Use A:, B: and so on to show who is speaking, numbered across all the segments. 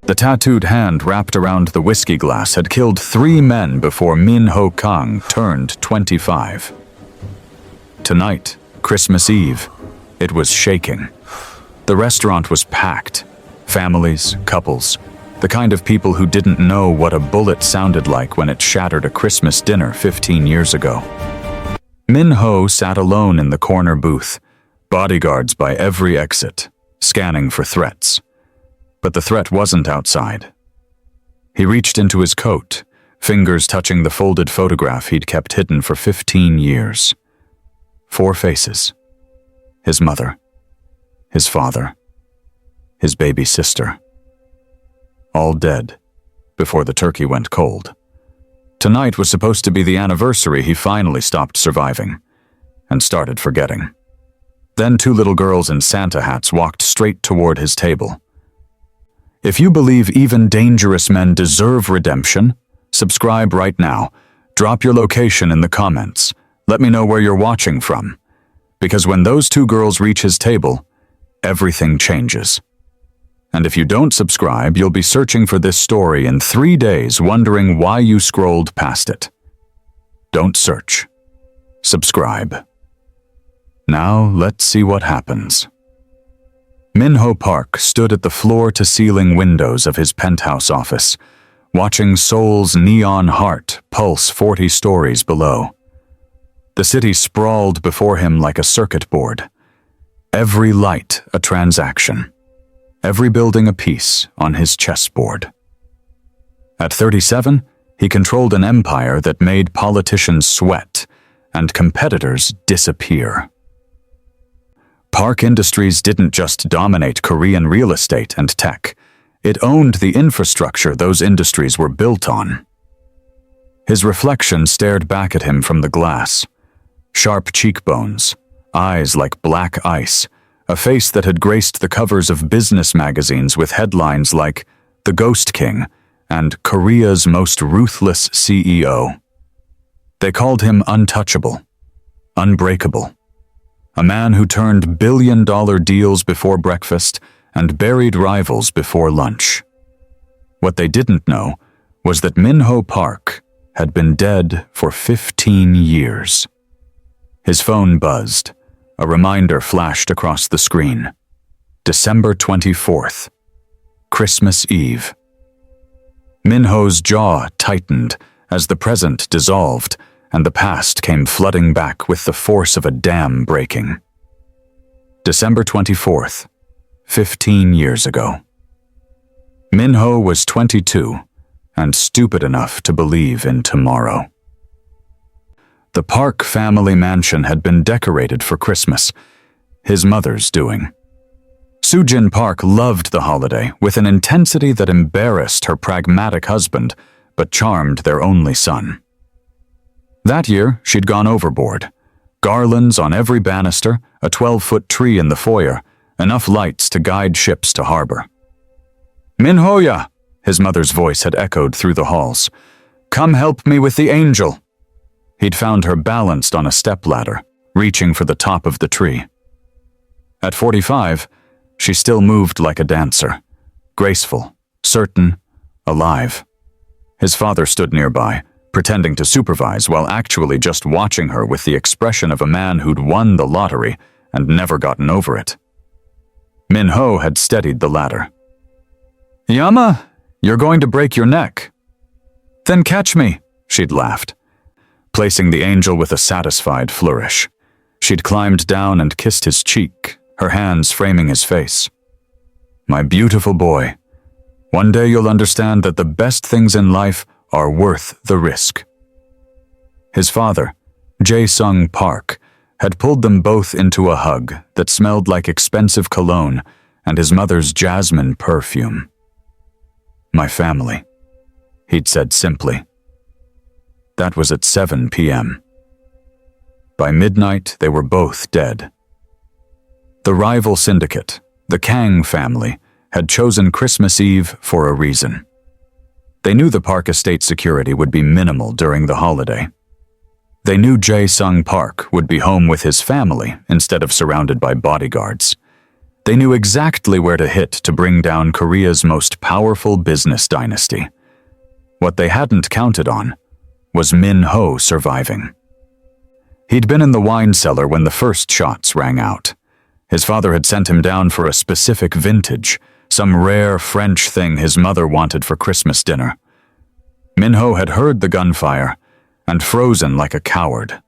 A: The tattooed hand wrapped around the whiskey glass had killed 3 men before Min Ho Kang turned 25. Tonight, Christmas Eve, it was shaking. The restaurant was packed. Families, couples, the kind of people who didn't know what a bullet sounded like when it shattered a Christmas dinner 15 years ago. Min Ho sat alone in the corner booth, bodyguards by every exit, scanning for threats. But the threat wasn't outside. He reached into his coat, fingers touching the folded photograph he'd kept hidden for 15 years. 4 faces. His mother, his father, his baby sister. All dead before the turkey went cold. Tonight was supposed to be the anniversary he finally stopped surviving and started forgetting. Then 2 little girls in Santa hats walked straight toward his table. If you believe even dangerous men deserve redemption, subscribe right now. Drop your location in the comments. Let me know where you're watching from. Because when those 2 girls reach his table, everything changes. And if you don't subscribe, you'll be searching for this story in 3 days, wondering why you scrolled past it. Don't search. Subscribe. Now let's see what happens. Min Ho Park stood at the floor-to-ceiling windows of his penthouse office, watching Seoul's neon heart pulse 40 stories below. The city sprawled before him like a circuit board. Every light a transaction. Every building a piece on his chessboard. At 37, he controlled an empire that made politicians sweat and competitors disappear. Park Industries didn't just dominate Korean real estate and tech. It owned the infrastructure those industries were built on. His reflection stared back at him from the glass. Sharp cheekbones, eyes like black ice, a face that had graced the covers of business magazines with headlines like The Ghost King and Korea's Most Ruthless CEO. They called him untouchable, unbreakable. A man who turned billion-dollar deals before breakfast and buried rivals before lunch. What they didn't know was that Min Ho Park had been dead for 15 years. His phone buzzed. A reminder flashed across the screen. December 24th, Christmas Eve. Min Ho's jaw tightened as the present dissolved and the past came flooding back with the force of a dam breaking. December 24th, 15 years ago. Min Ho was 22 and stupid enough to believe in tomorrow. The Park family mansion had been decorated for Christmas, his mother's doing. Soo-jin Park loved the holiday with an intensity that embarrassed her pragmatic husband but charmed their only son. That year, she'd gone overboard. Garlands on every banister, a 12-foot tree in the foyer, enough lights to guide ships to harbor. "Min Ho-ya," his mother's voice had echoed through the halls. "Come help me with the angel." He'd found her balanced on a stepladder, reaching for the top of the tree. At 45, she still moved like a dancer, graceful, certain, alive. His father stood nearby, pretending to supervise while actually just watching her with the expression of a man who'd won the lottery and never gotten over it. Min Ho had steadied the ladder. "Yama, you're going to break your neck." "Then catch me," she'd laughed, placing the angel with a satisfied flourish. She'd climbed down and kissed his cheek, her hands framing his face. "My beautiful boy, one day you'll understand that the best things in life are worth the risk." His father, Jae-sung Park, had pulled them both into a hug that smelled like expensive cologne and his mother's jasmine perfume. "My family," he'd said simply. That was at 7 p.m. By midnight, they were both dead. The rival syndicate, the Kang family, had chosen Christmas Eve for a reason. They knew the Park estate security would be minimal during the holiday. They knew Jae-sung Park would be home with his family instead of surrounded by bodyguards. They knew exactly where to hit to bring down Korea's most powerful business dynasty. What they hadn't counted on was Min-ho surviving. He'd been in the wine cellar when the first shots rang out. His father had sent him down for a specific vintage, some rare French thing his mother wanted for Christmas dinner. Min-ho had heard the gunfire and frozen like a coward.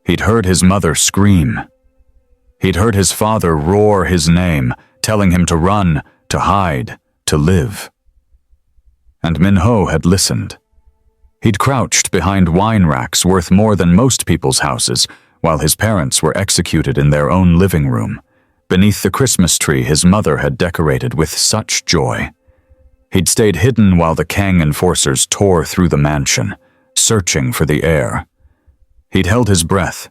A: He'd heard his mother scream. He'd heard his father roar his name, telling him to run, to hide, to live. And Min-ho had listened. He'd crouched behind wine racks worth more than most people's houses, while his parents were executed in their own living room, beneath the Christmas tree his mother had decorated with such joy. He'd stayed hidden while the Kang enforcers tore through the mansion, searching for the heir. He'd held his breath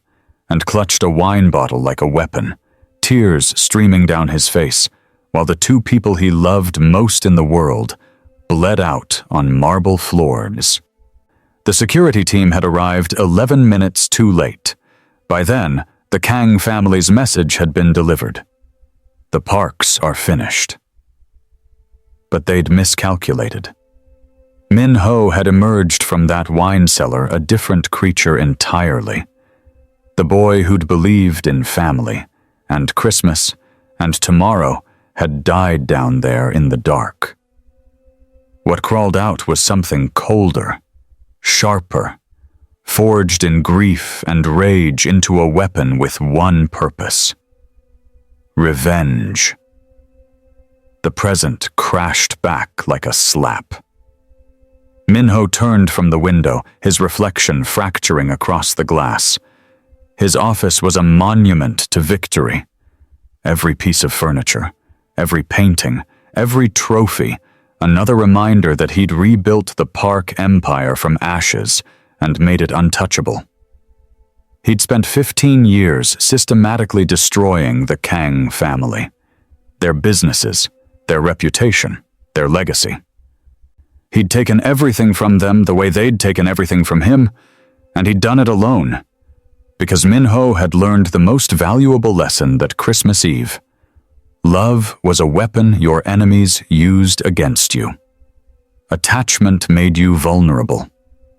A: and clutched a wine bottle like a weapon, tears streaming down his face, while the two people he loved most in the world bled out on marble floors. The security team had arrived 11 minutes too late. By then, the Kang family's message had been delivered. The parks are finished. But they'd miscalculated. Min-ho had emerged from that wine cellar a different creature entirely. The boy who'd believed in family, and Christmas, and tomorrow had died down there in the dark. What crawled out was something colder, sharper, forged in grief and rage into a weapon with one purpose: revenge. The present crashed back like a slap. Min-ho turned from the window, his reflection fracturing across the glass. His office was a monument to victory. Every piece of furniture, every painting, every trophy, another reminder that he'd rebuilt the Park Empire from ashes and made it untouchable. He'd spent 15 years systematically destroying the Kang family, their businesses, their reputation, their legacy. He'd taken everything from them the way they'd taken everything from him, and he'd done it alone, because Min-ho had learned the most valuable lesson that Christmas Eve: love was a weapon your enemies used against you. Attachment made you vulnerable.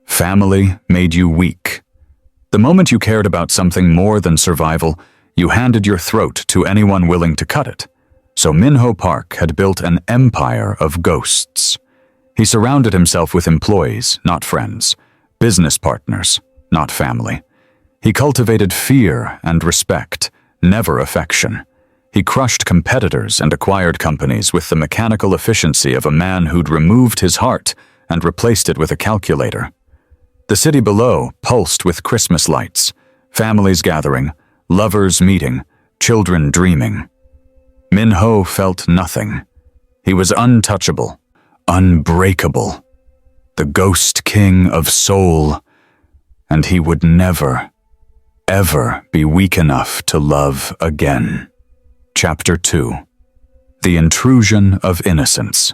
A: Family made you weak. The moment you cared about something more than survival, you handed your throat to anyone willing to cut it. So Min-ho Park had built an empire of ghosts. He surrounded himself with employees, not friends, business partners, not family. He cultivated fear and respect, never affection. He crushed competitors and acquired companies with the mechanical efficiency of a man who'd removed his heart and replaced it with a calculator. The city below pulsed with Christmas lights, families gathering, lovers meeting, children dreaming. Min-ho felt nothing. He was untouchable, unbreakable, the ghost king of Seoul, and he would never, ever be weak enough to love again. Chapter 2. The Intrusion of Innocence.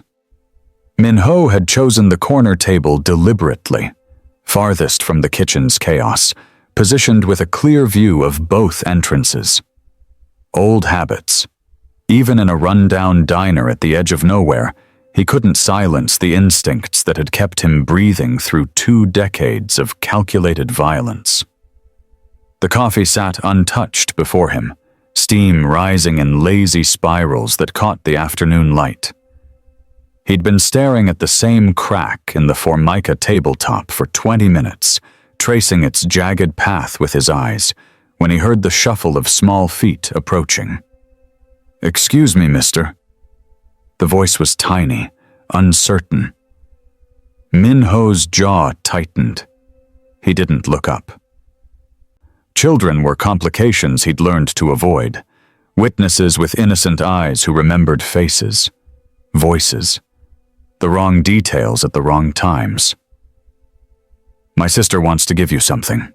A: Min-ho had chosen the corner table deliberately, farthest from the kitchen's chaos, positioned with a clear view of both entrances. Old habits. Even in a run-down diner at the edge of nowhere, he couldn't silence the instincts that had kept him breathing through 2 decades of calculated violence. The coffee sat untouched before him, steam rising in lazy spirals that caught the afternoon light. He'd been staring at the same crack in the Formica tabletop for 20 minutes, tracing its jagged path with his eyes, when he heard the shuffle of small feet approaching. "Excuse me, mister." The voice was tiny, uncertain. Min-ho's jaw tightened. He didn't look up. Children were complications he'd learned to avoid, witnesses with innocent eyes who remembered faces, voices, the wrong details at the wrong times. "My sister wants to give you something."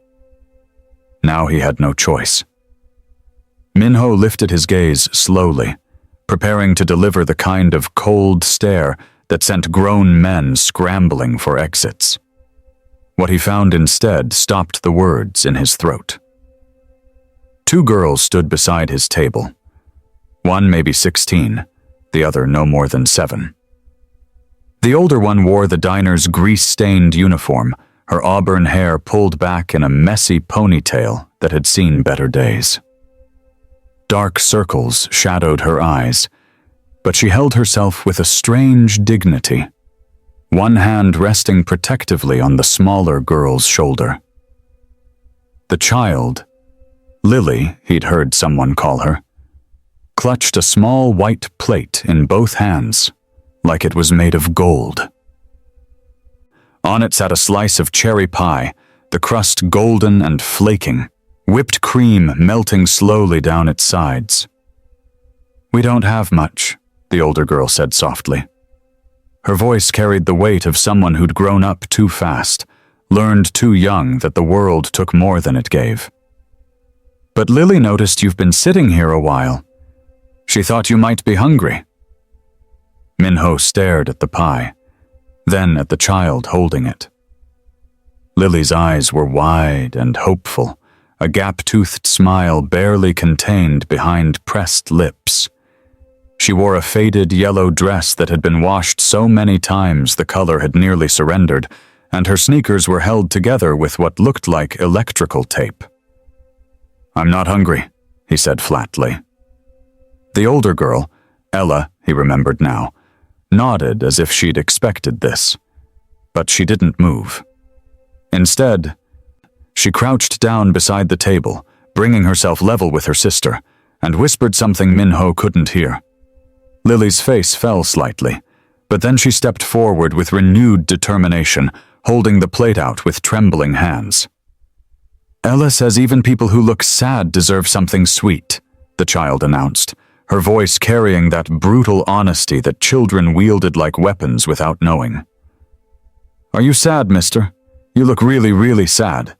A: Now he had no choice. Min-ho lifted his gaze slowly, preparing to deliver the kind of cold stare that sent grown men scrambling for exits. What he found instead stopped the words in his throat. 2 girls stood beside his table. One maybe 16, the other no more than 7. The older one wore the diner's grease-stained uniform, her auburn hair pulled back in a messy ponytail that had seen better days. Dark circles shadowed her eyes, but she held herself with a strange dignity, one hand resting protectively on the smaller girl's shoulder. The child, Lily, he'd heard someone call her, clutched a small white plate in both hands, like it was made of gold. On it sat a slice of cherry pie, the crust golden and flaking, whipped cream melting slowly down its sides. "We don't have much," the older girl said softly. Her voice carried the weight of someone who'd grown up too fast, learned too young that the world took more than it gave. "But Lily noticed you've been sitting here a while. She thought you might be hungry." Minho stared at the pie, then at the child holding it. Lily's eyes were wide and hopeful, a gap-toothed smile barely contained behind pressed lips. She wore a faded yellow dress that had been washed so many times the color had nearly surrendered, and her sneakers were held together with what looked like electrical tape. "I'm not hungry," he said flatly. The older girl, Ella, he remembered now, nodded as if she'd expected this, but she didn't move. Instead, she crouched down beside the table, bringing herself level with her sister, and whispered something Minho couldn't hear. Lily's face fell slightly, but then she stepped forward with renewed determination, holding the plate out with trembling hands. "Ella says even people who look sad deserve something sweet," the child announced, her voice carrying that brutal honesty that children wielded like weapons without knowing. "Are you sad, mister? You look really, really sad."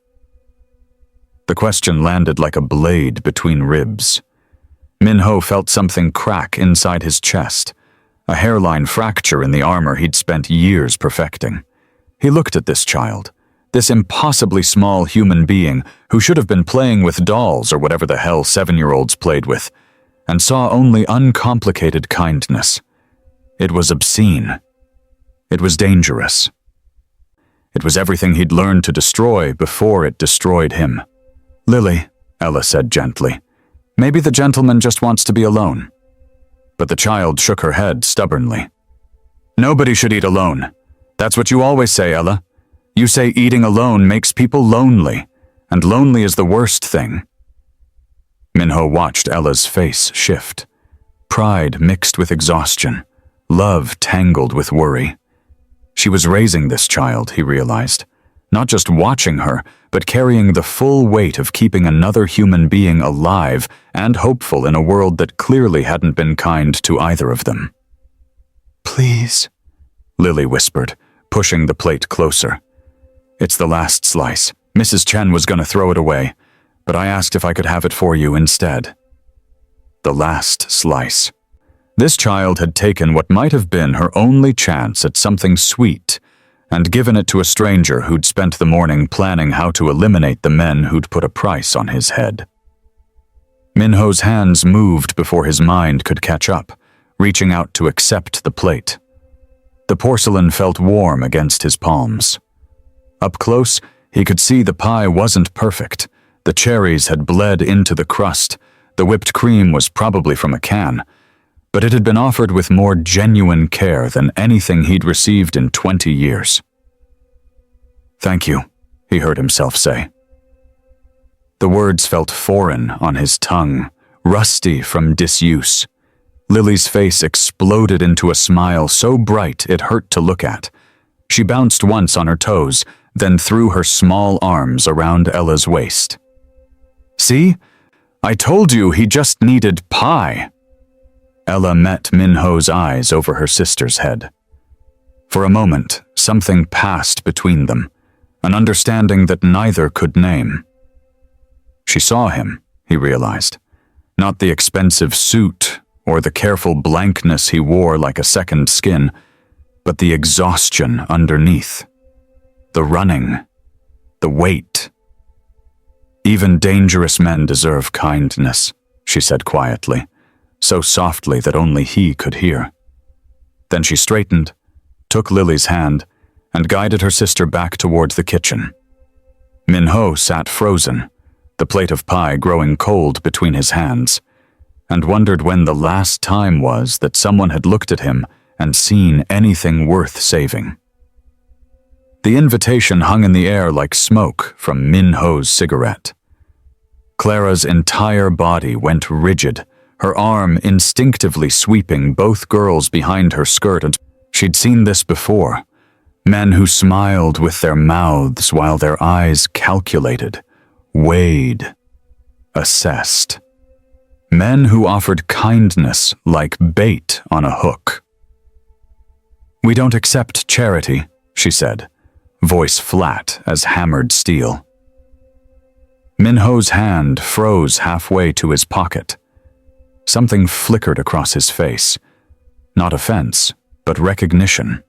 A: The question landed like a blade between ribs. Minho felt something crack inside his chest, a hairline fracture in the armor he'd spent years perfecting. He looked at this child, this impossibly small human being who should have been playing with dolls or whatever the hell 7-year-olds played with, and saw only uncomplicated kindness. It was obscene. It was dangerous. It was everything he'd learned to destroy before it destroyed him. "Lily," Ella said gently, "maybe the gentleman just wants to be alone." But the child shook her head stubbornly. "Nobody should eat alone. That's what you always say, Ella. You say eating alone makes people lonely, and lonely is the worst thing." Minho watched Ella's face shift. Pride mixed with exhaustion, love tangled with worry. She was raising this child, he realized, not just watching her, but carrying the full weight of keeping another human being alive and hopeful in a world that clearly hadn't been kind to either of them. "Please," Lily whispered, pushing the plate closer. "It's the last slice. Mrs. Chen was going to throw it away, but I asked if I could have it for you instead." The last slice. This child had taken what might have been her only chance at something sweet and given it to a stranger who'd spent the morning planning how to eliminate the men who'd put a price on his head. Minho's hands moved before his mind could catch up, reaching out to accept the plate. The porcelain felt warm against his palms. Up close, he could see the pie wasn't perfect. The cherries had bled into the crust. The whipped cream was probably from a can, but it had been offered with more genuine care than anything he'd received in 20 years. "Thank you," he heard himself say. The words felt foreign on his tongue, rusty from disuse. Lily's face exploded into a smile so bright it hurt to look at. She bounced once on her toes, then threw her small arms around Ella's waist. "See? I told you he just needed pie." Ella met Minho's eyes over her sister's head. For a moment, something passed between them, an understanding that neither could name. She saw him, he realized, not the expensive suit or the careful blankness he wore like a second skin, but the exhaustion underneath, the running, the weight. "Even dangerous men deserve kindness," she said quietly, so softly that only he could hear. Then she straightened, took Lily's hand, and guided her sister back towards the kitchen. Min-ho sat frozen, the plate of pie growing cold between his hands, and wondered when the last time was that someone had looked at him and seen anything worth saving. The invitation hung in the air like smoke from Min-ho's cigarette. Clara's entire body went rigid, her arm instinctively sweeping both girls behind her skirt, and she'd seen this before. Men who smiled with their mouths while their eyes calculated, weighed, assessed. Men who offered kindness like bait on a hook. "We don't accept charity," she said, voice flat as hammered steel. Min-ho's hand froze halfway to his pocket. Something flickered across his face. Not offense, but recognition.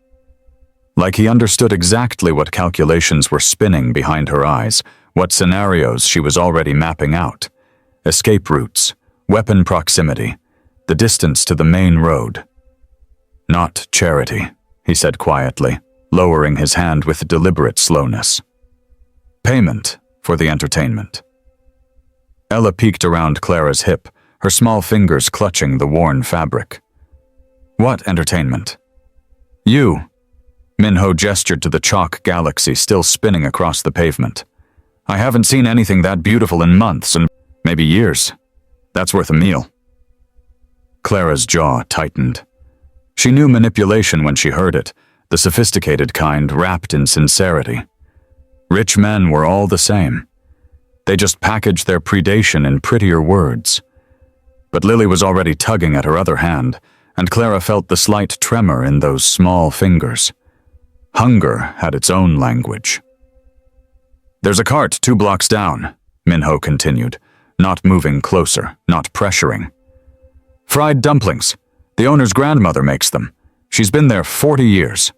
A: Like he understood exactly what calculations were spinning behind her eyes, what scenarios she was already mapping out. Escape routes, weapon proximity, the distance to the main road. "Not charity," he said quietly, lowering his hand with deliberate slowness. "Payment for the entertainment." Ella peeked around Clara's hip, her small fingers clutching the worn fabric. "What entertainment?" "You." Min-ho gestured to the chalk galaxy still spinning across the pavement. "I haven't seen anything that beautiful in months and maybe years. That's worth a meal." Clara's jaw tightened. She knew manipulation when she heard it, the sophisticated kind wrapped in sincerity. Rich men were all the same. They just packaged their predation in prettier words. But Lily was already tugging at her other hand, and Clara felt the slight tremor in those small fingers. Hunger had its own language. "There's a cart 2 blocks down," Min-ho continued, not moving closer, not pressuring. "Fried dumplings. The owner's grandmother makes them. She's been there 40 years.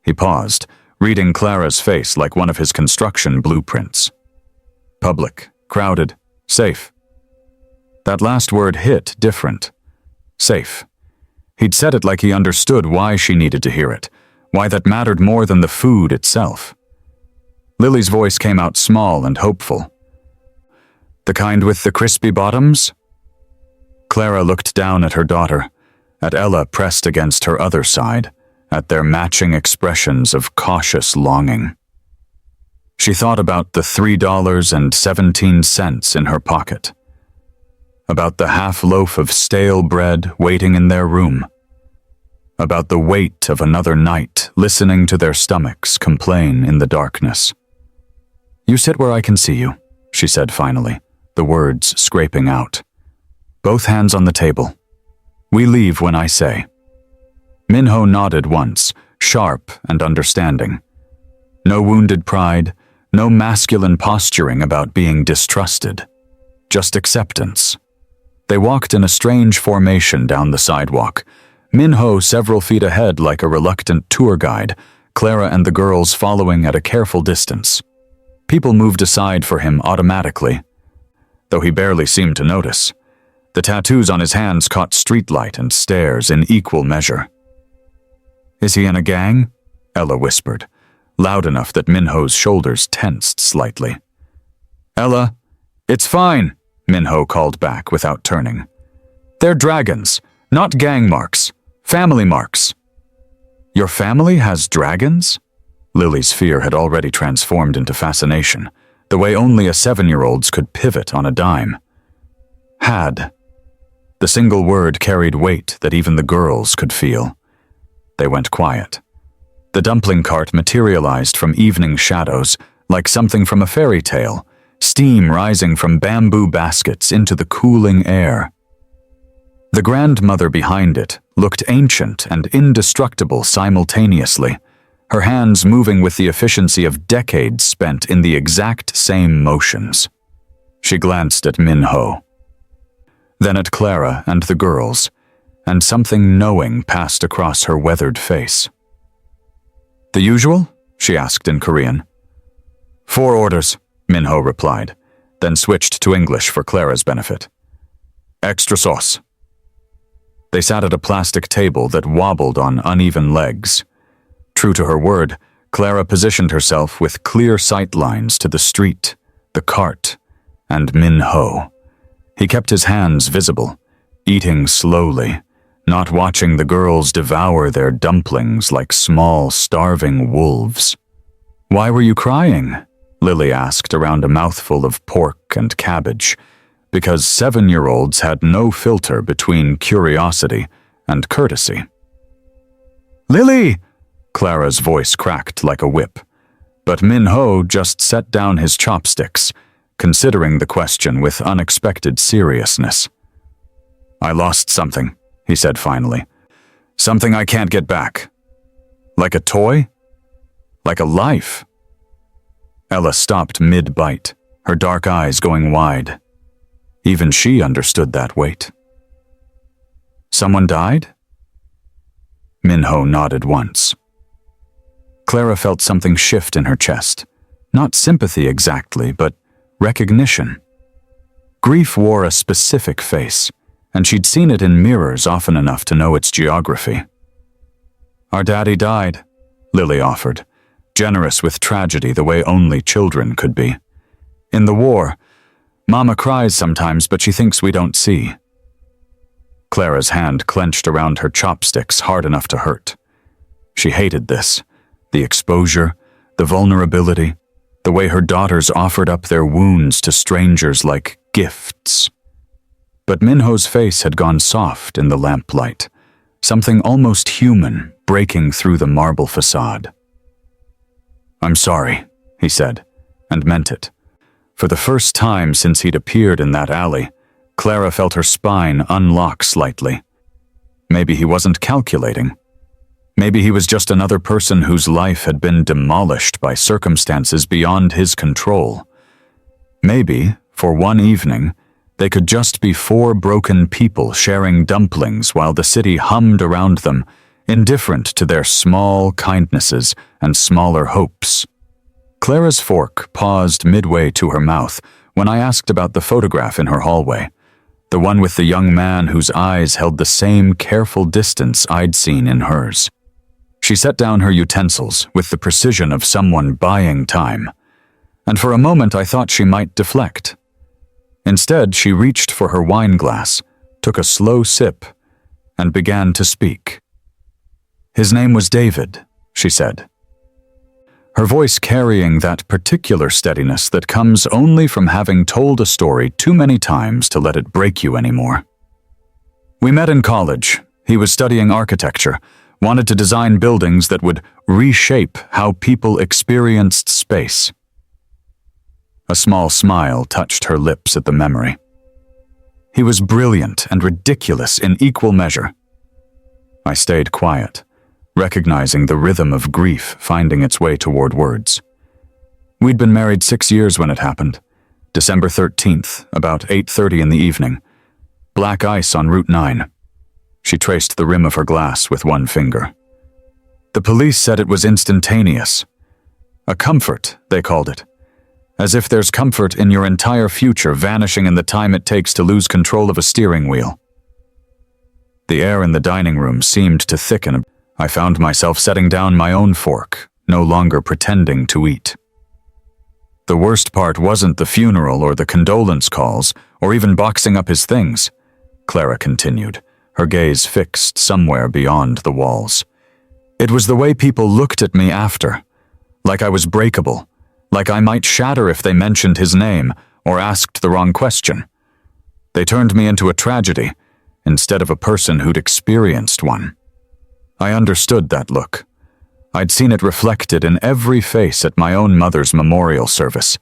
A: He paused, reading Clara's face like one of his construction blueprints. Public, crowded, safe. That last word hit different. Safe. He'd said it like he understood why she needed to hear it, why that mattered more than the food itself. Lily's voice came out small and hopeful. "The kind with the crispy bottoms?" Clara looked down at her daughter, at Ella pressed against her other side, at their matching expressions of cautious longing. She thought about the $3.17 in her pocket, about the half loaf of stale bread waiting in their room, about the weight of another night listening to their stomachs complain in the darkness. "You sit where I can see you," she said finally, the words scraping out. "Both hands on the table. We leave when I say." Min-ho nodded once, sharp and understanding. No wounded pride, no masculine posturing about being distrusted. Just acceptance. They walked in a strange formation down the sidewalk, Min-ho several feet ahead like a reluctant tour guide, Clara and the girls following at a careful distance. People moved aside for him automatically, though he barely seemed to notice. The tattoos on his hands caught streetlight and stares in equal measure. "Is he in a gang?" Ella whispered, loud enough that Min-ho's shoulders tensed slightly. "Ella, it's fine," Min-ho called back without turning. "They're dragons, not gang marks, family marks." "Your family has dragons?" Lily's fear had already transformed into fascination, the way only a 7-year-old's could pivot on a dime. Had. The single word carried weight that even the girls could feel. They went quiet. The dumpling cart materialized from evening shadows, like something from a fairy tale, steam rising from bamboo baskets into the cooling air. The grandmother behind it looked ancient and indestructible simultaneously, her hands moving with the efficiency of decades spent in the exact same motions. She glanced at Min-ho, then at Clara and the girls, and something knowing passed across her weathered face. "The usual?" she asked in Korean. "4 orders," Min-ho replied, then switched to English for Clara's benefit. "Extra sauce, They sat at a plastic table that wobbled on uneven legs. True to her word, Clara positioned herself with clear sight lines to the street, the cart, and Min Ho. He kept his hands visible, eating slowly, not watching the girls devour their dumplings like small, starving wolves. "Why were you crying?" Lily asked around a mouthful of pork and cabbage, because 7-year-olds had no filter between curiosity and courtesy. "Lily!" Clara's voice cracked like a whip, but Min Ho just set down his chopsticks, considering the question with unexpected seriousness. "I lost something," he said finally. "Something I can't get back. Like a toy? Like a life?" Ella stopped mid-bite, her dark eyes going wide. Even she understood that weight. "Someone died?" Min Ho nodded once. Clara felt something shift in her chest. Not sympathy exactly, but recognition. Grief wore a specific face, and she'd seen it in mirrors often enough to know its geography. "Our daddy died," Lily offered, generous with tragedy the way only children could be. "In the war, Mama cries sometimes, but she thinks we don't see." Clara's hand clenched around her chopsticks hard enough to hurt. She hated this, the exposure, the vulnerability, the way her daughters offered up their wounds to strangers like gifts. But Min Ho's face had gone soft in the lamplight, something almost human breaking through the marble facade. "I'm sorry," he said, and meant it. For the first time since he'd appeared in that alley, Clara felt her spine unlock slightly. Maybe he wasn't calculating. Maybe he was just another person whose life had been demolished by circumstances beyond his control. Maybe, for one evening, they could just be 4 broken people sharing dumplings while the city hummed around them, indifferent to their small kindnesses and smaller hopes. Clara's fork paused midway to her mouth when I asked about the photograph in her hallway, the one with the young man whose eyes held the same careful distance I'd seen in hers. She set down her utensils with the precision of someone buying time, and for a moment I thought she might deflect. Instead, she reached for her wine glass, took a slow sip, and began to speak. "His name was David," she said, her voice carrying that particular steadiness that comes only from having told a story too many times to let it break you anymore. "We met in college. He was studying architecture, wanted to design buildings that would reshape how people experienced space." A small smile touched her lips at the memory. "He was brilliant and ridiculous in equal measure." I stayed quiet, recognizing the rhythm of grief finding its way toward words. We'd been married 6 years when it happened. December 13th, about 8:30 in the evening. Black ice on Route 9. She traced the rim of her glass with one finger. "The police said it was instantaneous. A comfort, they called it. As if there's comfort in your entire future vanishing in the time it takes to lose control of a steering wheel." The air in the dining room seemed to thicken. I found myself setting down my own fork, no longer pretending to eat. "The worst part wasn't the funeral or the condolence calls, or even boxing up his things," Clara continued, her gaze fixed somewhere beyond the walls. "It was the way people looked at me after, like I was breakable, like I might shatter if they mentioned his name or asked the wrong question. They turned me into a tragedy instead of a person who'd experienced one. I understood that look. I'd seen it reflected in every face at my own mother's memorial service,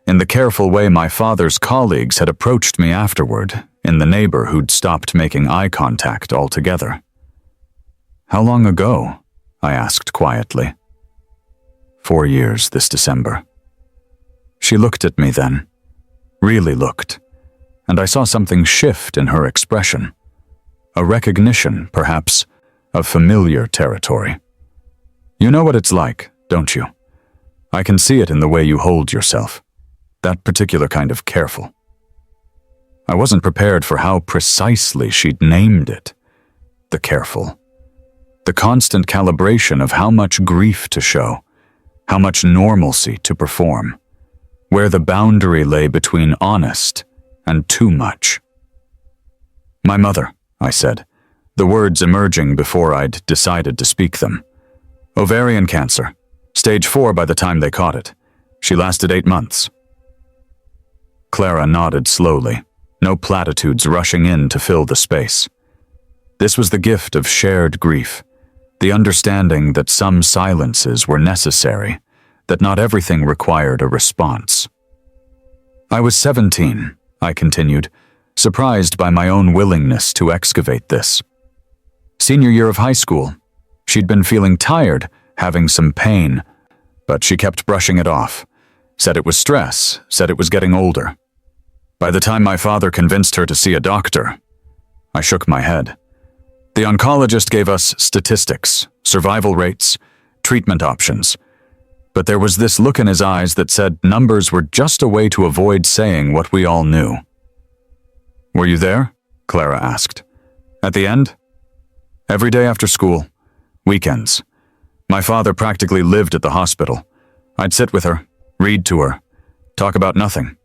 A: in the careful way my father's colleagues had approached me afterward, in the neighbor who'd stopped making eye contact altogether." "How long ago?" I asked quietly. 4 years this December." She looked at me then, really looked, and I saw something shift in her expression. A recognition, perhaps, of familiar territory. "You know what it's like, don't you? I can see it in the way you hold yourself. That particular kind of careful." I wasn't prepared for how precisely she'd named it. the careful. The constant calibration of how much grief to show, how much normalcy to perform, where the boundary lay between honest and too much. "My mother," I said, the words emerging before I'd decided to speak them. "Ovarian cancer, stage 4 by the time they caught it. She lasted 8 months. Clara nodded slowly, no platitudes rushing in to fill the space. This was the gift of shared grief, the understanding that some silences were necessary, that not everything required a response. "I was 17, I continued, surprised by my own willingness to excavate this. Senior year of high school. She'd been feeling tired, having some pain, but she kept brushing it off. Said it was stress, said it was getting older. By the time my father convinced her to see a doctor, I shook my head. The oncologist gave us statistics, survival rates, treatment options. But there was this look in his eyes that said numbers were just a way to avoid saying what we all knew. "Were you there?" Clara asked. "At the end?" "Every day after school. Weekends. My father practically lived at the hospital. I'd sit with her, read to her, talk about nothing.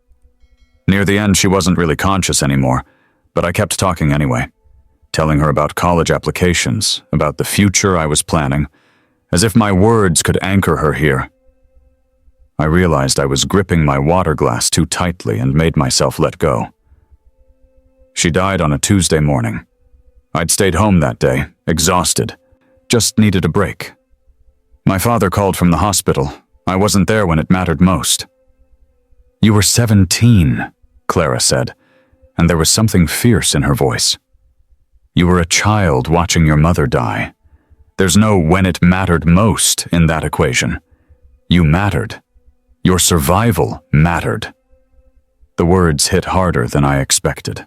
A: Near the end, she wasn't really conscious anymore, but I kept talking anyway, telling her about college applications, about the future I was planning, as if my words could anchor her here. I realized I was gripping my water glass too tightly and made myself let go. She died on a Tuesday morning. I'd stayed home that day, exhausted, just needed a break. My father called from the hospital. I wasn't there when it mattered most." "You were 17, Clara said, and there was something fierce in her voice. "You were a child watching your mother die. There's no when it mattered most in that equation. You mattered. Your survival mattered." The words hit harder than I expected.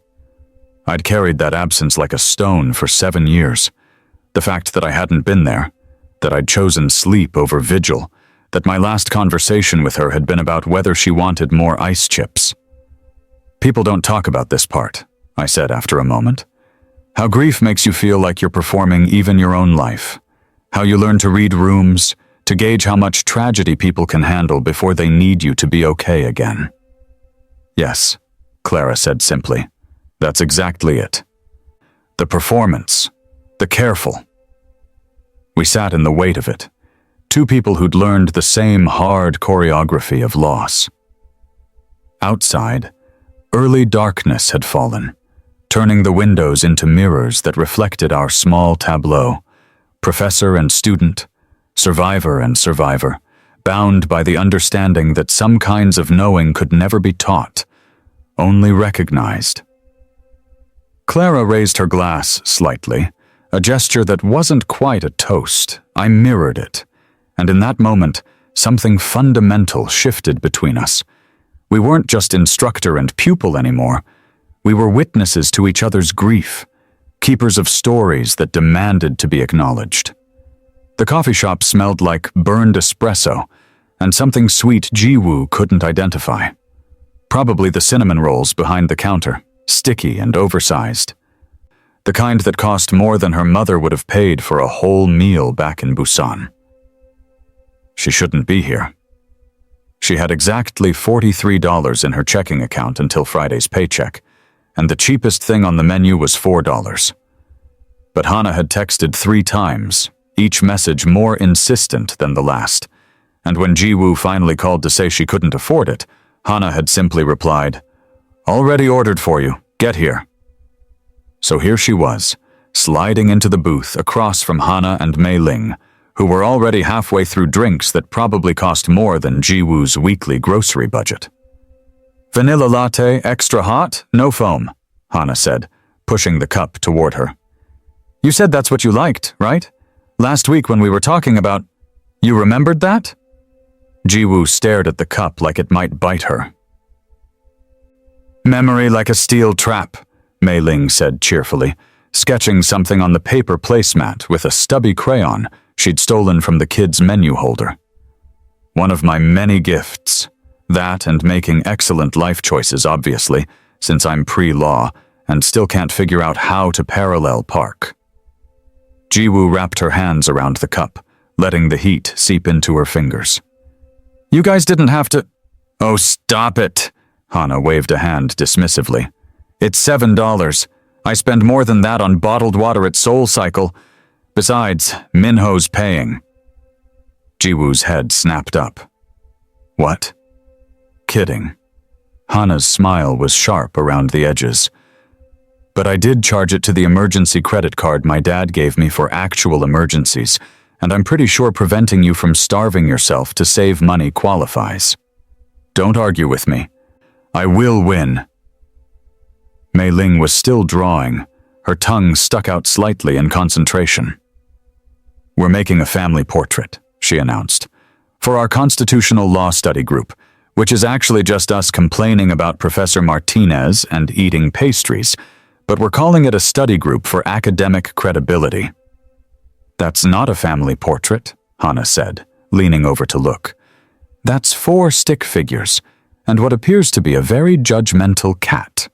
A: I'd carried that absence like a stone for 7 years. The fact that I hadn't been there, that I'd chosen sleep over vigil, that my last conversation with her had been about whether she wanted more ice chips. "People don't talk about this part," I said after a moment. "How grief makes you feel like you're performing even your own life. How you learn to read rooms, to gauge how much tragedy people can handle before they need you to be okay again." "Yes," Clara said simply. "That's exactly it. The performance, the careful." We sat in the weight of it, two people who'd learned the same hard choreography of loss. Outside, early darkness had fallen, turning the windows into mirrors that reflected our small tableau, professor and student, survivor and survivor, bound by the understanding that some kinds of knowing could never be taught, only recognized. Clara raised her glass slightly, a gesture that wasn't quite a toast. I mirrored it, and in that moment, something fundamental shifted between us. We weren't just instructor and pupil anymore. We were witnesses to each other's grief, keepers of stories that demanded to be acknowledged. The coffee shop smelled like burned espresso, and something sweet Jiwoo couldn't identify. Probably the cinnamon rolls behind the counter, sticky and oversized. The kind that cost more than her mother would have paid for a whole meal back in Busan. She shouldn't be here. She had exactly $43 in her checking account until Friday's paycheck, and the cheapest thing on the menu was $4. But Hana had texted 3 times, each message more insistent than the last, and when Jiwoo finally called to say she couldn't afford it, Hana had simply replied, "Already ordered for you, get here." So here she was, sliding into the booth across from Hana and Mei Ling, who were already halfway through drinks that probably cost more than Jiwoo's weekly grocery budget. "Vanilla latte, extra hot, no foam," Hana said, pushing the cup toward her. "You said that's what you liked, right? Last week when we were talking about... You remembered that?" Jiwoo stared at the cup like it might bite her. "Memory like a steel trap," Mei Ling said cheerfully, sketching something on the paper placemat with a stubby crayon she'd stolen from the kids' menu holder. "One of my many gifts. That and making excellent life choices, obviously, since I'm pre-law and still can't figure out how to parallel park." Jiwoo wrapped her hands around the cup, letting the heat seep into her fingers. You guys didn't have to— Oh, stop it! Hana waved a hand dismissively. It's $7. I spend more than that on bottled water at Soul Cycle. Besides, Minho's paying. Jiwoo's head snapped up. What? Kidding. Hana's smile was sharp around the edges. But I did charge it to the emergency credit card my dad gave me for actual emergencies, and I'm pretty sure preventing you from starving yourself to save money qualifies. Don't argue with me. I will win. Mei Ling was still drawing, her tongue stuck out slightly in concentration. We're making a family portrait, she announced, for our constitutional law study group, which is actually just us complaining about Professor Martinez and eating pastries, but we're calling it a study group for academic credibility. That's not a family portrait, Hana said, leaning over to look. That's 4 stick figures, and what appears to be a very judgmental cat.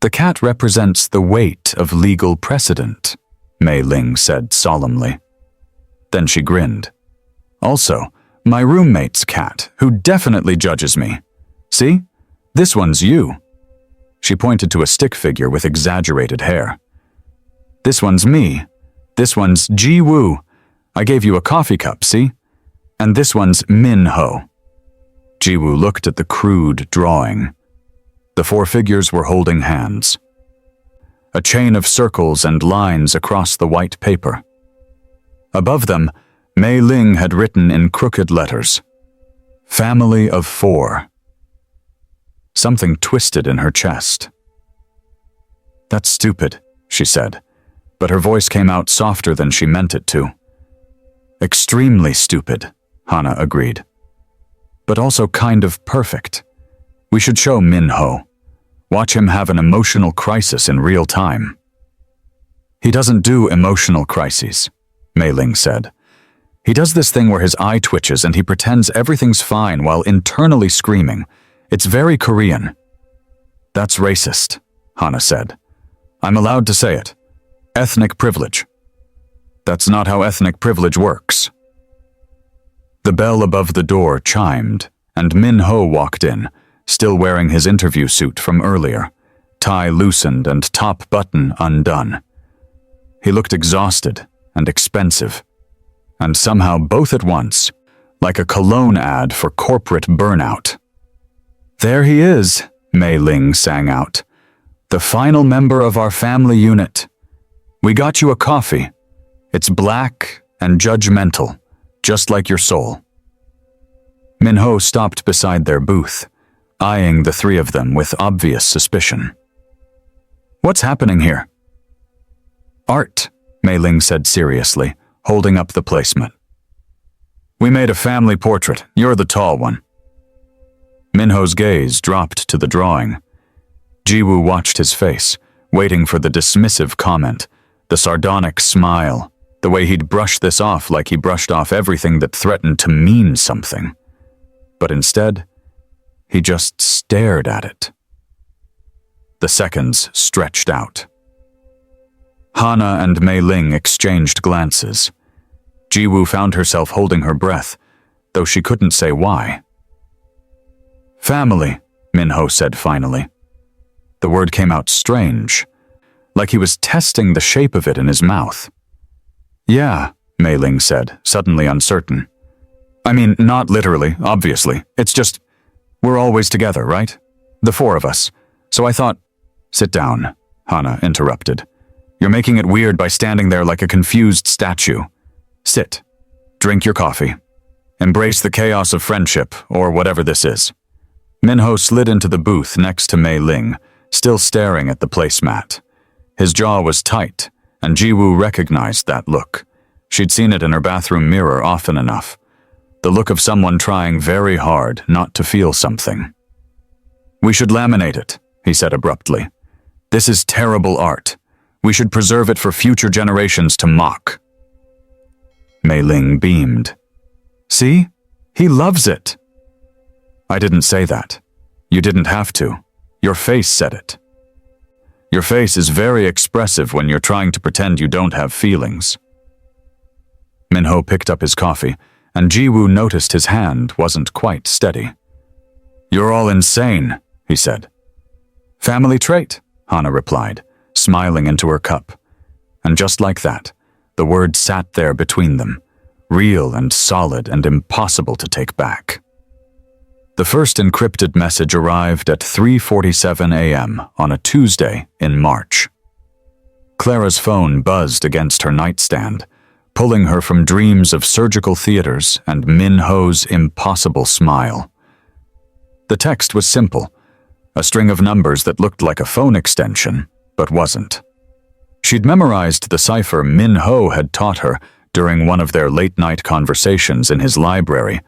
A: The cat represents the weight of legal precedent, Mei Ling said solemnly. Then she grinned. Also, my roommate's cat, who definitely judges me. See? This one's you. She pointed to a stick figure with exaggerated hair. This one's me. This one's Jiwoo. I gave you a coffee cup, see? And this one's Minho. Jiwoo looked at the crude drawing. The 4 figures were holding hands. A chain of circles and lines across the white paper. Above them, Mei Ling had written in crooked letters, Family of 4. Something twisted in her chest. That's stupid, she said, but her voice came out softer than she meant it to. Extremely stupid, Hana agreed. But also kind of perfect. We should show Minho. Watch him have an emotional crisis in real time. He doesn't do emotional crises, Mei Ling said. He does this thing where his eye twitches and he pretends everything's fine while internally screaming. It's very Korean. That's racist, Hana said. I'm allowed to say it. Ethnic privilege. That's not how ethnic privilege works. The bell above the door chimed, and Minho walked in, still wearing his interview suit from earlier, tie loosened and top button undone. He looked exhausted and expensive, and somehow both at once, like a cologne ad for corporate burnout. There he is, Mei Ling sang out. The final member of our family unit. We got you a coffee. It's black and judgmental, just like your soul. Minho stopped beside their booth, eyeing the 3 of them with obvious suspicion. What's happening here? Art, Mei Ling said seriously, holding up the placement. We made a family portrait. You're the tall one. Minho's gaze dropped to the drawing. Jiwoo watched his face, waiting for the dismissive comment, the sardonic smile, the way he'd brush this off like he brushed off everything that threatened to mean something. But instead, he just stared at it. The seconds stretched out. Hana and Mei Ling exchanged glances. Jiwoo found herself holding her breath, though she couldn't say why. Family, Minho said finally. The word came out strange, like he was testing the shape of it in his mouth. Yeah, Mei Ling said, suddenly uncertain. I mean, not literally, obviously. It's just, we're always together, right? The 4 of us. So I thought— Sit down, Hana interrupted. You're making it weird by standing there like a confused statue. Sit. Drink your coffee. Embrace the chaos of friendship, or whatever this is. Minho slid into the booth next to Mei Ling, still staring at the placemat. His jaw was tight, and Jiwoo recognized that look. She'd seen it in her bathroom mirror often enough. The look of someone trying very hard not to feel something. We should laminate it, he said abruptly. This is terrible art. We should preserve it for future generations to mock. Mei Ling beamed. See? He loves it. I didn't say that. You didn't have to. Your face said it. Your face is very expressive when you're trying to pretend you don't have feelings. Minho picked up his coffee, and Jiwoo noticed his hand wasn't quite steady. You're all insane, he said. Family trait, Hana replied, smiling into her cup. And just like that, the word sat there between them, real and solid and impossible to take back. The first encrypted message arrived at 3:47 a.m. on a Tuesday in March. Clara's phone buzzed against her nightstand, pulling her from dreams of surgical theaters and Minho's impossible smile. The text was simple, a string of numbers that looked like a phone extension, but wasn't. She'd memorized the cipher Minho had taught her during one of their late-night conversations in his library,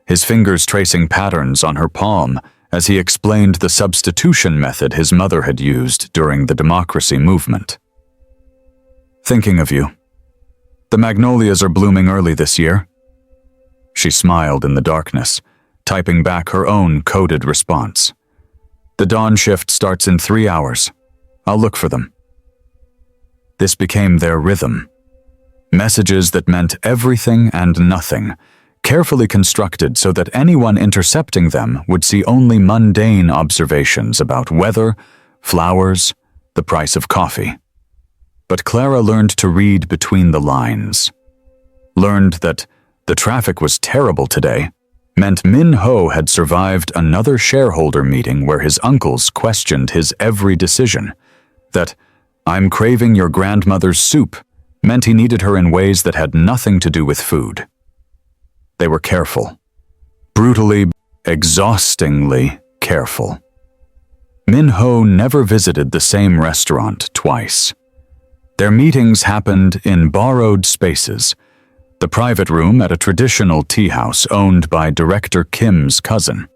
A: his fingers tracing patterns on her palm as he explained the substitution method his mother had used during the democracy movement. Thinking of you. The magnolias are blooming early this year. She smiled in the darkness, typing back her own coded response. The dawn shift starts in 3 hours. I'll look for them. This became their rhythm. Messages that meant everything and nothing, carefully constructed so that anyone intercepting them would see only mundane observations about weather, flowers, the price of coffee. But Clara learned to read between the lines. Learned that the traffic was terrible today meant Minho had survived another shareholder meeting where his uncles questioned his every decision. That I'm craving your grandmother's soup meant he needed her in ways that had nothing to do with food. They were careful. Brutally, exhaustingly careful. Minho never visited the same restaurant twice. Their meetings happened in borrowed spaces, the private room at a traditional tea house owned by Director Kim's cousin,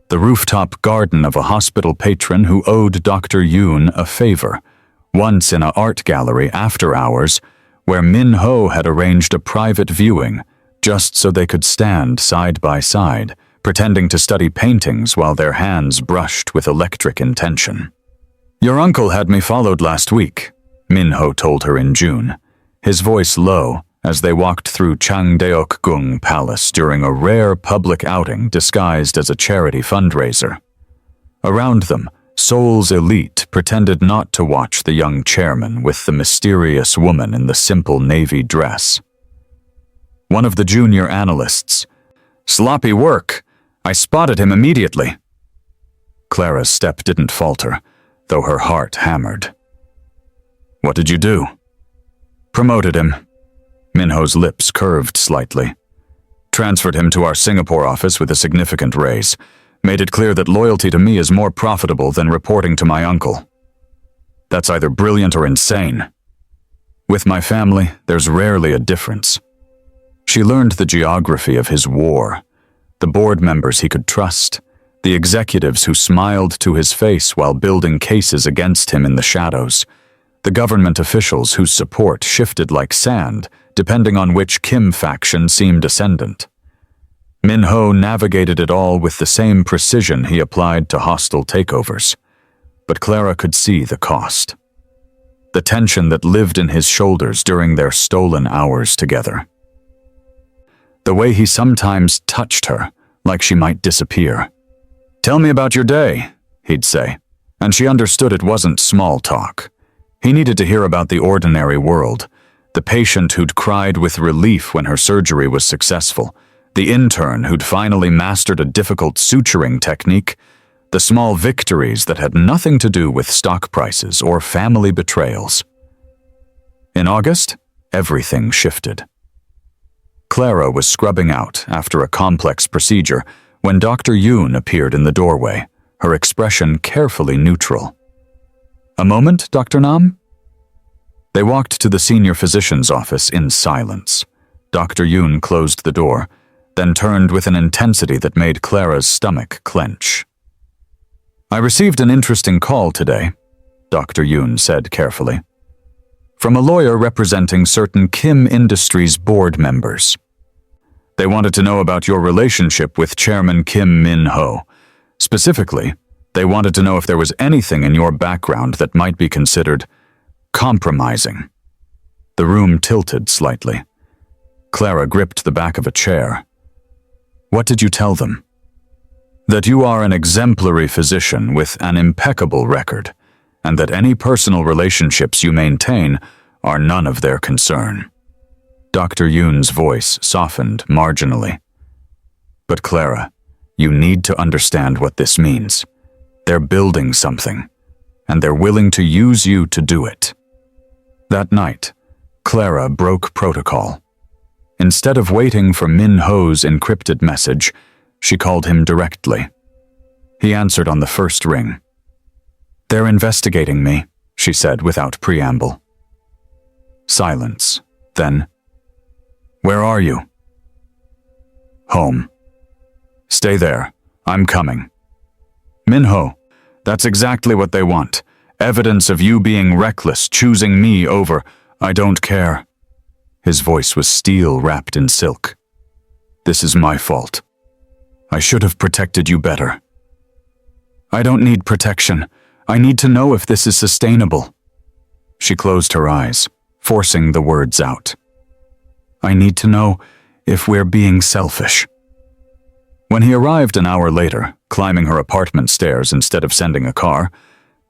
A: the rooftop garden of a hospital patron who owed Dr. Yoon a favor, once in an art gallery after hours where Minho had arranged a private viewing just so they could stand side by side, pretending to study paintings while their hands brushed with electric intention. Your uncle had me followed last week, Minho told her in June, his voice low as they walked through Changdeokgung Palace during a rare public outing disguised as a charity fundraiser. Around them, Seoul's elite pretended not to watch the young chairman with the mysterious woman in the simple navy dress. One of the junior analysts, "Sloppy work. I spotted him immediately." Clara's step didn't falter, though her heart hammered. What did you do? Promoted him. Minho's lips curved slightly. Transferred him to our Singapore office with a significant raise. Made it clear that loyalty to me is more profitable than reporting to my uncle. That's either brilliant or insane. With my family, there's rarely a difference. She learned the geography of his war, the board members he could trust, the executives who smiled to his face while building cases against him in the shadows, the government officials whose support shifted like sand depending on which Kim faction seemed ascendant. Minho navigated it all with the same precision he applied to hostile takeovers, but Clara could see the cost. The tension that lived in his shoulders during their stolen hours together. The way he sometimes touched her, like she might disappear. "Tell me about your day," he'd say, and she understood it wasn't small talk. He needed to hear about the ordinary world, the patient who'd cried with relief when her surgery was successful, the intern who'd finally mastered a difficult suturing technique, the small victories that had nothing to do with stock prices or family betrayals. In August, everything shifted. Clara was scrubbing out after a complex procedure when Dr. Yoon appeared in the doorway, her expression carefully neutral. "A moment, Dr. Nam?" They walked to the senior physician's office in silence. Dr. Yoon closed the door, then turned with an intensity that made Clara's stomach clench. "I received an interesting call today," Dr. Yoon said carefully, "from a lawyer representing certain Kim Industries board members. They wanted to know about your relationship with Chairman Kim Min-ho. Specifically, They wanted to know if there was anything in your background that might be considered compromising. The room tilted slightly. Clara gripped the back of a chair. What did you tell them? That you are an exemplary physician with an impeccable record, and that any personal relationships you maintain are none of their concern. Dr. Yoon's voice softened marginally. But Clara, you need to understand what this means. They're building something, and they're willing to use you to do it. That night, Clara broke protocol. Instead of waiting for Min Ho's encrypted message, she called him directly. He answered on the first ring. "They're investigating me," she said without preamble. Silence. Then, "Where are you?" "Home." "Stay there. I'm coming." "Min Ho, that's exactly what they want. Evidence of you being reckless, choosing me over. I don't care." His voice was steel wrapped in silk. "This is my fault. I should have protected you better." "I don't need protection. I need to know if this is sustainable." She closed her eyes, forcing the words out. "I need to know if we're being selfish." When he arrived an hour later, climbing her apartment stairs instead of sending a car,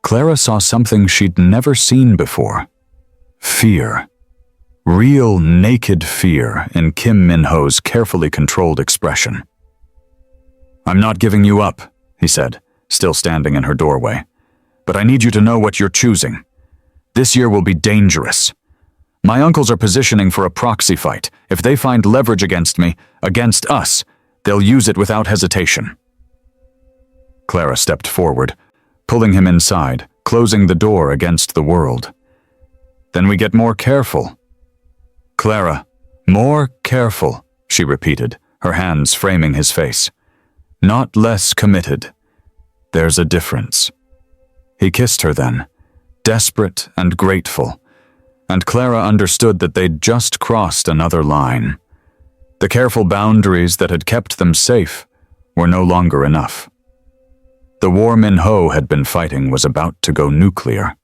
A: Clara saw something she'd never seen before. Fear. Real, naked fear in Kim Min Ho's carefully controlled expression. "I'm not giving you up," he said, still standing in her doorway. "But I need you to know what you're choosing. This year will be dangerous. My uncles are positioning for a proxy fight. If they find leverage against me, against us, they'll use it without hesitation." Clara stepped forward, pulling him inside, closing the door against the world. "Then we get more careful." "Clara, more careful," she repeated, her hands framing his face. "Not less committed. There's a difference." He kissed her then, desperate and grateful, and Clara understood that they'd just crossed another line. The careful boundaries that had kept them safe were no longer enough. The war Min Ho had been fighting was about to go nuclear,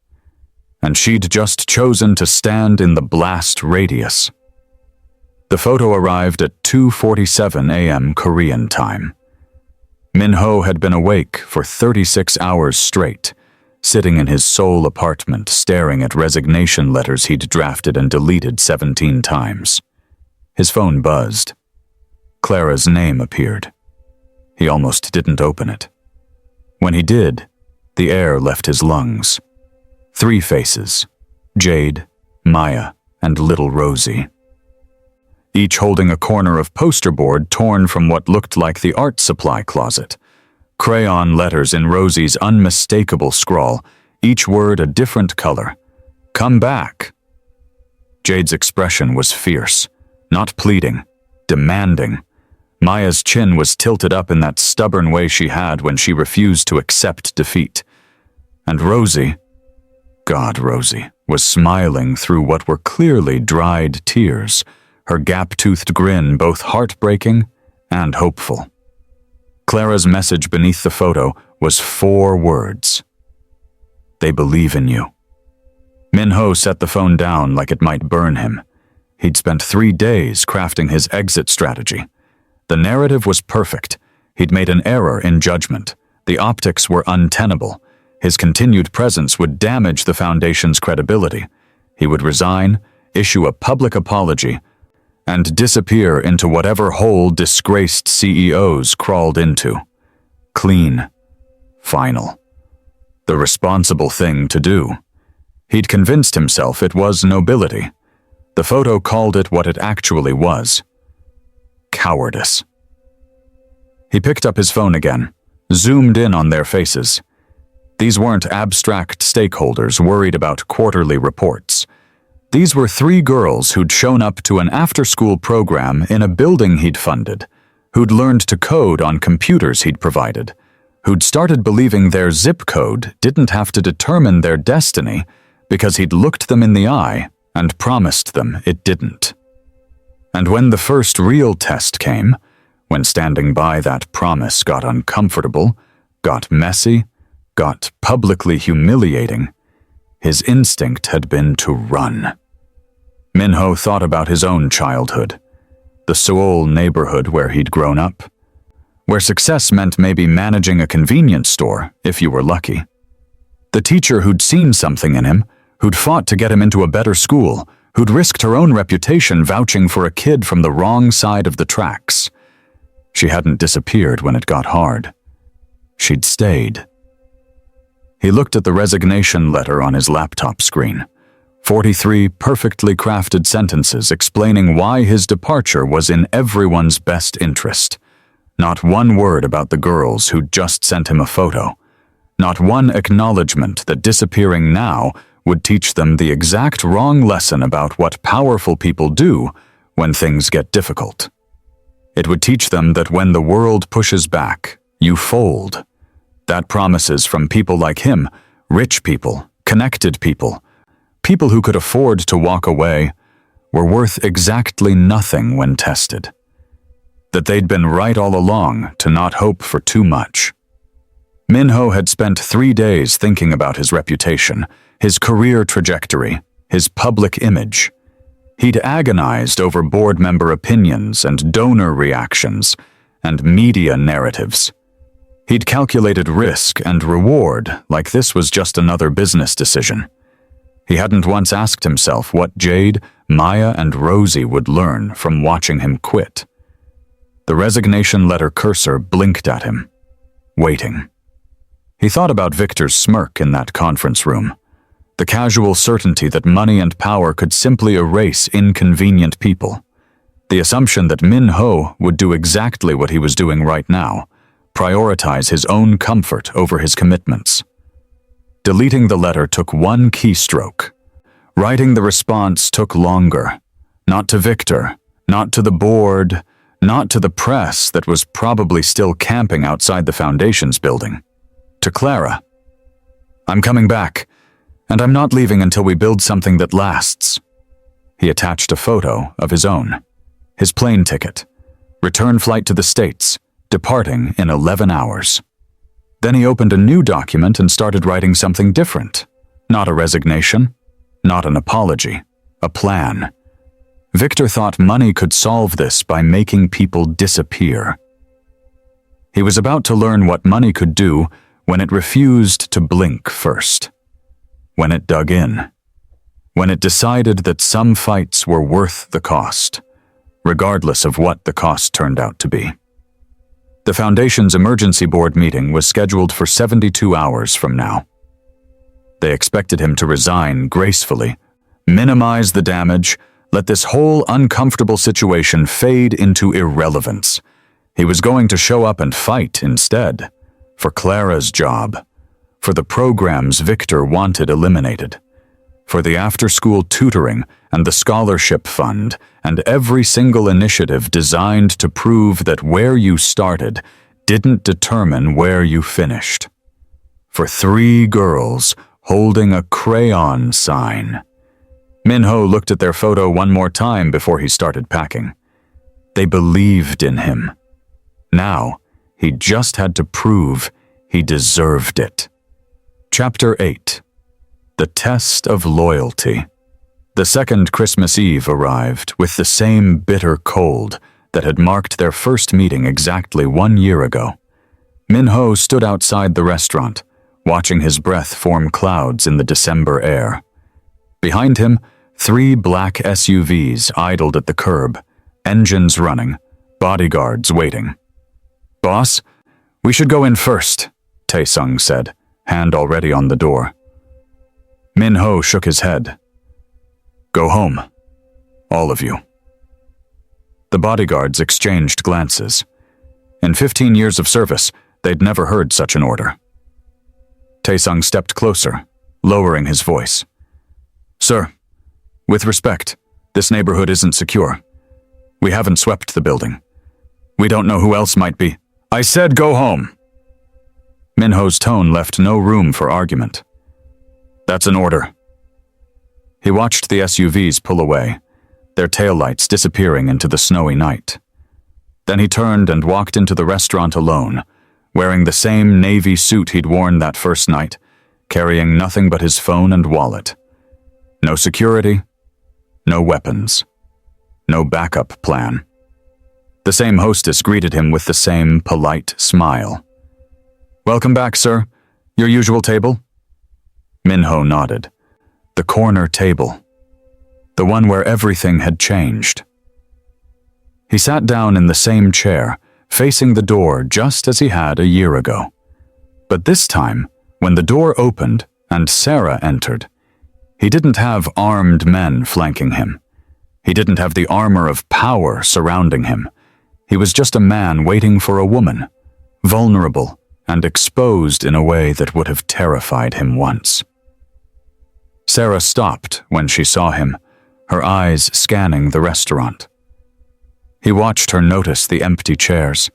A: and she'd just chosen to stand in the blast radius. The photo arrived at 2:47 a.m. Korean time. Min Ho had been awake for 36 hours straight, sitting in his Seoul apartment staring at resignation letters he'd drafted and deleted 17 times. His phone buzzed. Clara's name appeared. He almost didn't open it. When he did, the air left his lungs. 3 faces: Jade, Maya, and little Rosie. Each holding a corner of poster board torn from what looked like the art supply closet. Crayon letters in Rosie's unmistakable scrawl, each word a different color. "Come back." Jade's expression was fierce, not pleading, demanding. Maya's chin was tilted up in that stubborn way she had when she refused to accept defeat. And Rosie, God, Rosie, was smiling through what were clearly dried tears, her gap-toothed grin both heartbreaking and hopeful. Clara's message beneath the photo was 4 words. "They believe in you." Min Ho set the phone down like it might burn him. He'd spent 3 days crafting his exit strategy. The narrative was perfect. He'd made an error in judgment. The optics were untenable. His continued presence would damage the Foundation's credibility. He would resign, issue a public apology, and disappear into whatever hole disgraced CEOs crawled into. Clean. Final. The responsible thing to do. He'd convinced himself it was nobility. The photo called it what it actually was. Cowardice. He picked up his phone again, zoomed in on their faces. These weren't abstract stakeholders worried about quarterly reports. These were 3 girls who'd shown up to an after-school program in a building he'd funded, who'd learned to code on computers he'd provided, who'd started believing their zip code didn't have to determine their destiny because he'd looked them in the eye and promised them it didn't. And when the first real test came, when standing by that promise got uncomfortable, got messy, got publicly humiliating, his instinct had been to run. Minho thought about his own childhood, the Seoul neighborhood where he'd grown up, where success meant maybe managing a convenience store if you were lucky. The teacher who'd seen something in him, who'd fought to get him into a better school, who'd risked her own reputation vouching for a kid from the wrong side of the tracks. She hadn't disappeared when it got hard. She'd stayed. He looked at the resignation letter on his laptop screen. 43 perfectly crafted sentences explaining why his departure was in everyone's best interest. Not one word about the girls who'd just sent him a photo. Not one acknowledgement that disappearing now would teach them the exact wrong lesson about what powerful people do when things get difficult. It would teach them that when the world pushes back, you fold. That promises from people like him, rich people, connected people, people who could afford to walk away, were worth exactly nothing when tested. That they'd been right all along to not hope for too much. Minho had spent 3 days thinking about his reputation, his career trajectory, his public image. He'd agonized over board member opinions and donor reactions and media narratives. He'd calculated risk and reward like this was just another business decision. He hadn't once asked himself what Jade, Maya, and Rosie would learn from watching him quit. The resignation letter cursor blinked at him, waiting. He thought about Victor's smirk in that conference room, the casual certainty that money and power could simply erase inconvenient people, the assumption that Minho would do exactly what he was doing right now, prioritize his own comfort over his commitments. Deleting the letter took one keystroke. Writing the response took longer. Not to Victor, not to the board, not to the press that was probably still camping outside the Foundation's building. To Clara. I'm coming back, and I'm not leaving until we build something that lasts. He attached a photo of his own. His plane ticket. Return flight to the States, departing in 11 hours. Then he opened a new document and started writing something different. Not a resignation, not an apology, a plan. Victor thought money could solve this by making people disappear. He was about to learn what money could do when it refused to blink first. When it dug in. When it decided that some fights were worth the cost, regardless of what the cost turned out to be. The Foundation's emergency board meeting was scheduled for 72 hours from now. They expected him to resign gracefully, minimize the damage, let this whole uncomfortable situation fade into irrelevance. He was going to show up and fight instead, for Clara's job, for the programs Victor wanted eliminated, for the after-school tutoring and the scholarship fund and every single initiative designed to prove that where you started didn't determine where you finished. For 3 girls holding a crayon sign. Minho looked at their photo one more time before he started packing. They believed in him. Now, he just had to prove he deserved it. Chapter 8. The Test of Loyalty. The second Christmas Eve arrived with the same bitter cold that had marked their first meeting exactly 1 year ago. Minho stood outside the restaurant, watching his breath form clouds in the December air. Behind him, 3 black SUVs idled at the curb, engines running, bodyguards waiting. "Boss, we should go in first," Taesung said, hand already on the door. Minho shook his head. "Go home, all of you." The bodyguards exchanged glances. In 15 years of service, they'd never heard such an order. Taesung stepped closer, lowering his voice. "Sir, with respect, this neighborhood isn't secure. We haven't swept the building. We don't know who else might be." "I said go home." Minho's tone left no room for argument. "That's an order." He watched the SUVs pull away, their taillights disappearing into the snowy night. Then he turned and walked into the restaurant alone, wearing the same navy suit he'd worn that first night, carrying nothing but his phone and wallet. No security, no weapons, no backup plan. The same hostess greeted him with the same polite smile. "Welcome back, sir. Your usual table?" Minho nodded. The corner table. The one where everything had changed. He sat down in the same chair, facing the door just as he had a year ago. But this time, when the door opened and Sarah entered, he didn't have armed men flanking him. He didn't have the armor of power surrounding him. He was just a man waiting for a woman, vulnerable and exposed in a way that would have terrified him once. Sarah stopped when she saw him, her eyes scanning the restaurant. He watched her notice the empty chairs,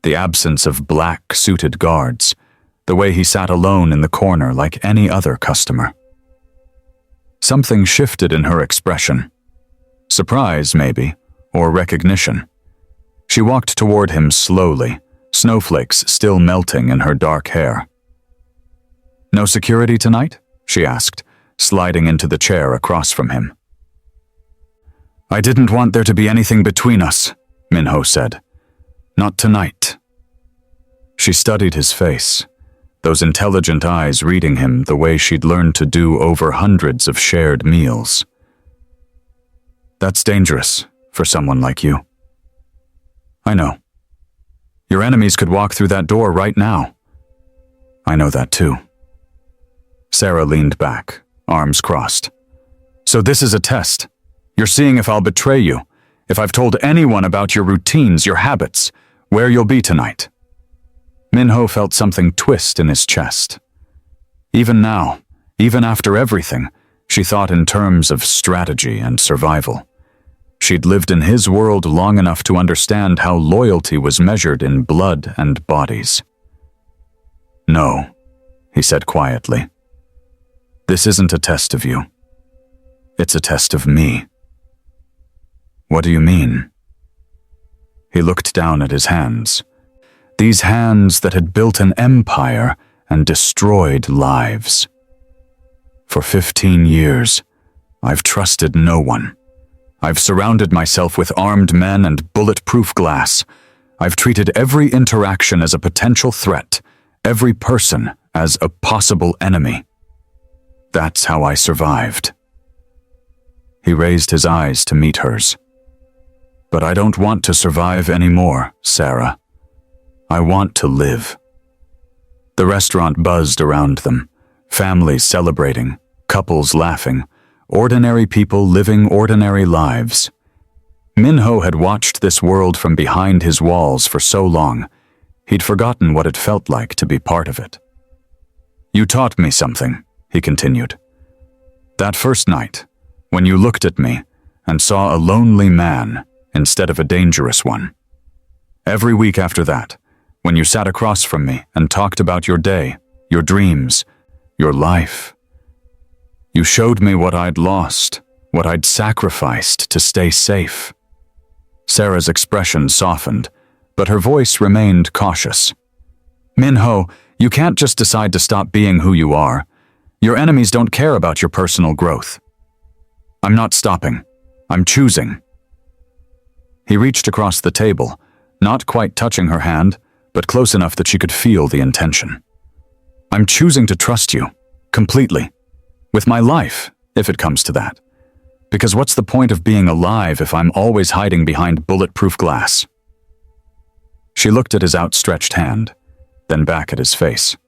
A: the absence of black-suited guards, the way he sat alone in the corner like any other customer. Something shifted in her expression. Surprise, maybe, or recognition. She walked toward him slowly, snowflakes still melting in her dark hair. "No security tonight?" she asked, sliding into the chair across from him. "I didn't want there to be anything between us," Minho said. "Not tonight." She studied his face, those intelligent eyes reading him the way she'd learned to do over hundreds of shared meals. "That's dangerous for someone like you." "I know. Your enemies could walk through that door right now." "I know that too." Sarah leaned back, arms crossed. "So this is a test. You're seeing if I'll betray you, if I've told anyone about your routines, your habits, where you'll be tonight." Minho felt something twist in his chest. Even now, even after everything, she thought in terms of strategy and survival. She'd lived in his world long enough to understand how loyalty was measured in blood and bodies. "No," he said quietly. "This isn't a test of you. It's a test of me." "What do you mean?" He looked down at his hands. These hands that had built an empire and destroyed lives. "For 15 years, I've trusted no one. I've surrounded myself with armed men and bulletproof glass. I've treated every interaction as a potential threat, every person as a possible enemy. That's how I survived." He raised his eyes to meet hers. "But I don't want to survive anymore, Sarah. I want to live." The restaurant buzzed around them, families celebrating, couples laughing, ordinary people living ordinary lives. Minho had watched this world from behind his walls for so long, he'd forgotten what it felt like to be part of it. "You taught me something," he continued. "That first night, when you looked at me and saw a lonely man instead of a dangerous one. Every week after that, when you sat across from me and talked about your day, your dreams, your life. You showed me what I'd lost, what I'd sacrificed to stay safe." Sarah's expression softened, but her voice remained cautious. "Minho, you can't just decide to stop being who you are. Your enemies don't care about your personal growth." "I'm not stopping. I'm choosing." He reached across the table, not quite touching her hand, but close enough that she could feel the intention. "I'm choosing to trust you, completely. With my life, if it comes to that. Because what's the point of being alive if I'm always hiding behind bulletproof glass?" She looked at his outstretched hand, then back at his face.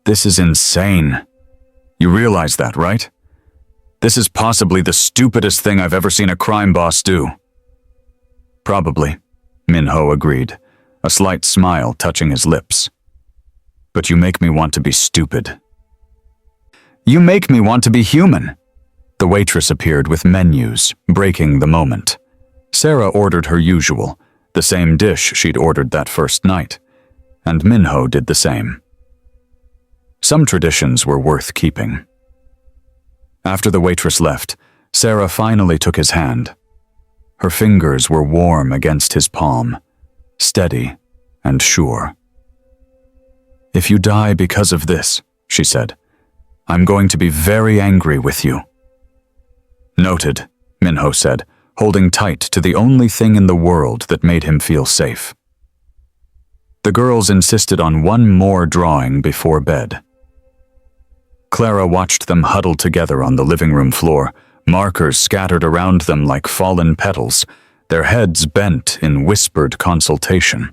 A: "This is insane. You realize that, right? This is possibly the stupidest thing I've ever seen a crime boss do." "Probably," Minho agreed, a slight smile touching his lips. "But you make me want to be stupid." "You make me want to be human." The waitress appeared with menus, breaking the moment. Sarah ordered her usual, the same dish she'd ordered that first night, and Minho did the same. Some traditions were worth keeping. After the waitress left, Sarah finally took his hand. Her fingers were warm against his palm, steady and sure. "If you die because of this," she said, "I'm going to be very angry with you." "Noted," Minho said, holding tight to the only thing in the world that made him feel safe. The girls insisted on one more drawing before bed. Clara watched them huddle together on the living room floor, markers scattered around them like fallen petals, their heads bent in whispered consultation.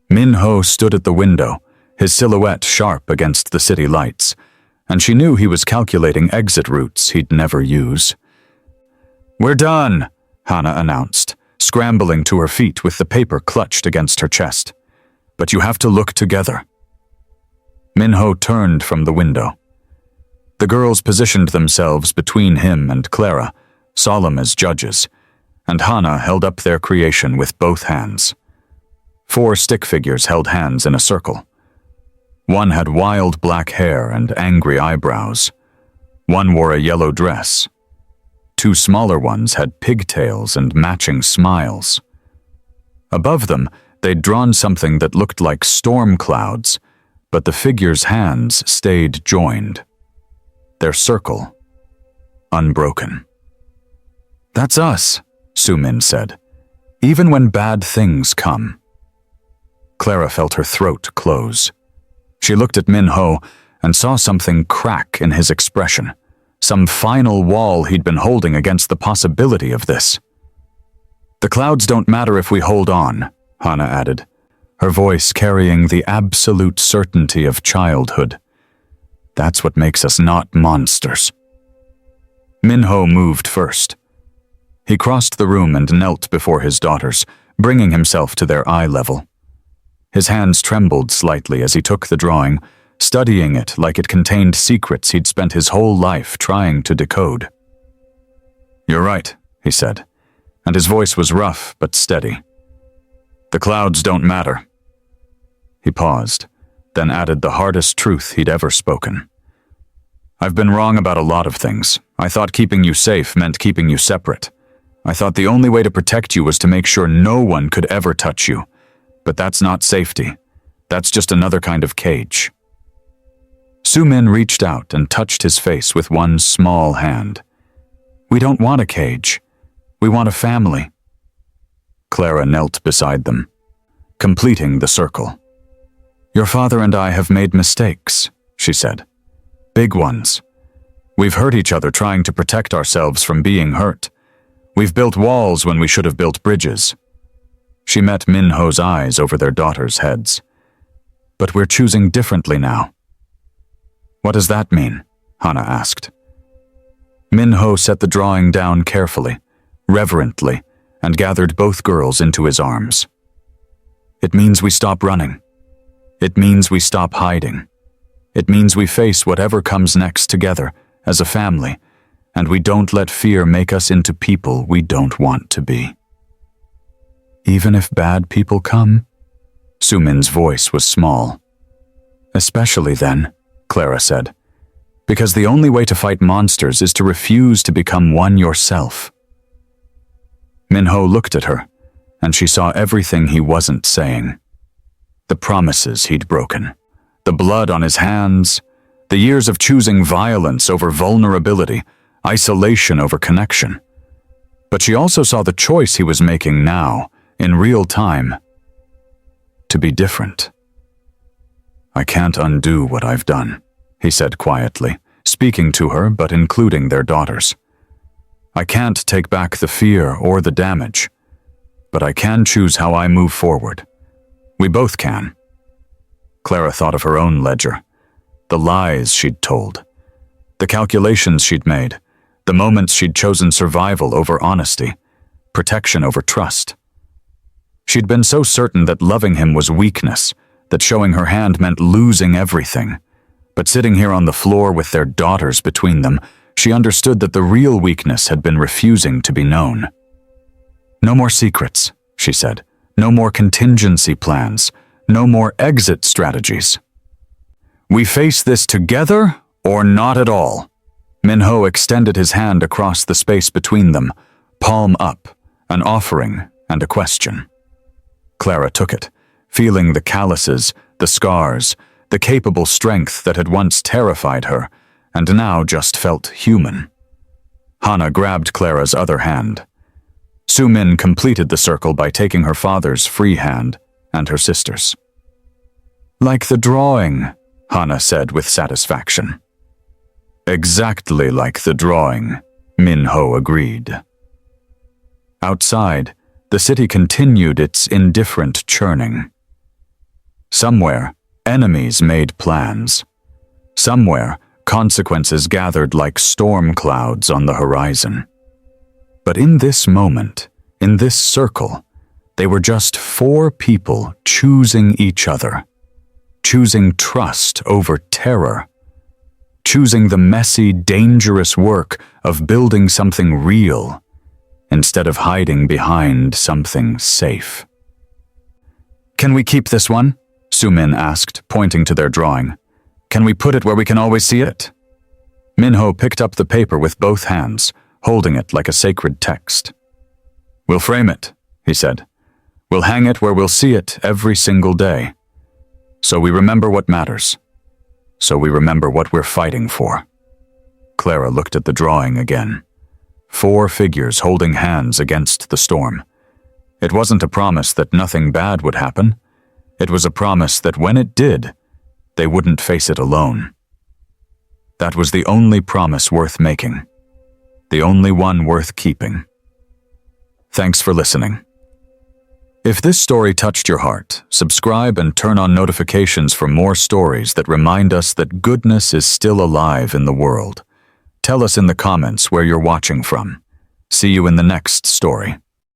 A: Minho stood at the window, his silhouette sharp against the city lights, and she knew he was calculating exit routes he'd never use. "We're done," Hannah announced, scrambling to her feet with the paper clutched against her chest. "But you have to look together." Minho turned from the window. The girls positioned themselves between him and Clara, solemn as judges, and Hannah held up their creation with both hands. 4 stick figures held hands in a circle. One had wild black hair and angry eyebrows. One wore a yellow dress. 2 smaller ones had pigtails and matching smiles. Above them, they'd drawn something that looked like storm clouds, but the figures' hands stayed joined. Their circle, unbroken. "That's us," Sumin said, "even when bad things come." Clara felt her throat close. She looked at Minho and saw something crack in his expression, some final wall he'd been holding against the possibility of this. "The clouds don't matter if we hold on," Hannah added, her voice carrying the absolute certainty of childhood. "That's what makes us not monsters." Minho moved first. He crossed the room and knelt before his daughters, bringing himself to their eye level. His hands trembled slightly as he took the drawing, studying it like it contained secrets he'd spent his whole life trying to decode. "You're right," he said, and his voice was rough but steady. "The clouds don't matter." He paused, then added the hardest truth he'd ever spoken. "I've been wrong about a lot of things. I thought keeping you safe meant keeping you separate. I thought the only way to protect you was to make sure no one could ever touch you. But that's not safety. That's just another kind of cage." Sumin reached out and touched his face with one small hand. "We don't want a cage. We want a family." Clara knelt beside them, completing the circle. "Your father and I have made mistakes," she said. "Big ones. We've hurt each other trying to protect ourselves from being hurt. We've built walls when we should have built bridges." She met Minho's eyes over their daughters' heads. "But we're choosing differently now." "What does that mean?" Hannah asked. Minho set the drawing down carefully, reverently, and gathered both girls into his arms. "It means we stop running. It means we stop hiding. It means we face whatever comes next together, as a family, and we don't let fear make us into people we don't want to be." "Even if bad people come?" Sumin's voice was small. "Especially then," Clara said, "because the only way to fight monsters is to refuse to become one yourself." Minho looked at her, and she saw everything he wasn't saying. The promises he'd broken, the blood on his hands, the years of choosing violence over vulnerability, isolation over connection. But she also saw the choice he was making now, in real time, to be different. "I can't undo what I've done," he said quietly, speaking to her but including their daughters. "I can't take back the fear or the damage, but I can choose how I move forward. We both can." Clara thought of her own ledger, the lies she'd told, the calculations she'd made, the moments she'd chosen survival over honesty, protection over trust. She'd been so certain that loving him was weakness, that showing her hand meant losing everything. But sitting here on the floor with their daughters between them, she understood that the real weakness had been refusing to be known. "No more secrets," she said. "No more contingency plans. No more exit strategies. We face this together or not at all." Minho extended his hand across the space between them, palm up, an offering and a question. Clara took it, feeling the calluses, the scars, the capable strength that had once terrified her and now just felt human. Hana grabbed Clara's other hand. Su-min completed the circle by taking her father's free hand and her sister's. "Like the drawing," Hana said with satisfaction. "Exactly like the drawing," Min-ho agreed. Outside, the city continued its indifferent churning. Somewhere, enemies made plans. Somewhere, consequences gathered like storm clouds on the horizon. But in this moment, in this circle, they were just 4 people choosing each other, choosing trust over terror, choosing the messy, dangerous work of building something real instead of hiding behind something safe. "Can we keep this one?" Su-min asked, pointing to their drawing. "Can we put it where we can always see it?" Min-ho picked up the paper with both hands, holding it like a sacred text. "We'll frame it," he said. "We'll hang it where we'll see it every single day. So we remember what matters. So we remember what we're fighting for." Clara looked at the drawing again. 4 figures holding hands against the storm. It wasn't a promise that nothing bad would happen. It was a promise that when it did, they wouldn't face it alone. That was the only promise worth making. The only one worth keeping. Thanks for listening. If this story touched your heart, subscribe and turn on notifications for more stories that remind us that goodness is still alive in the world. Tell us in the comments where you're watching from. See you in the next story.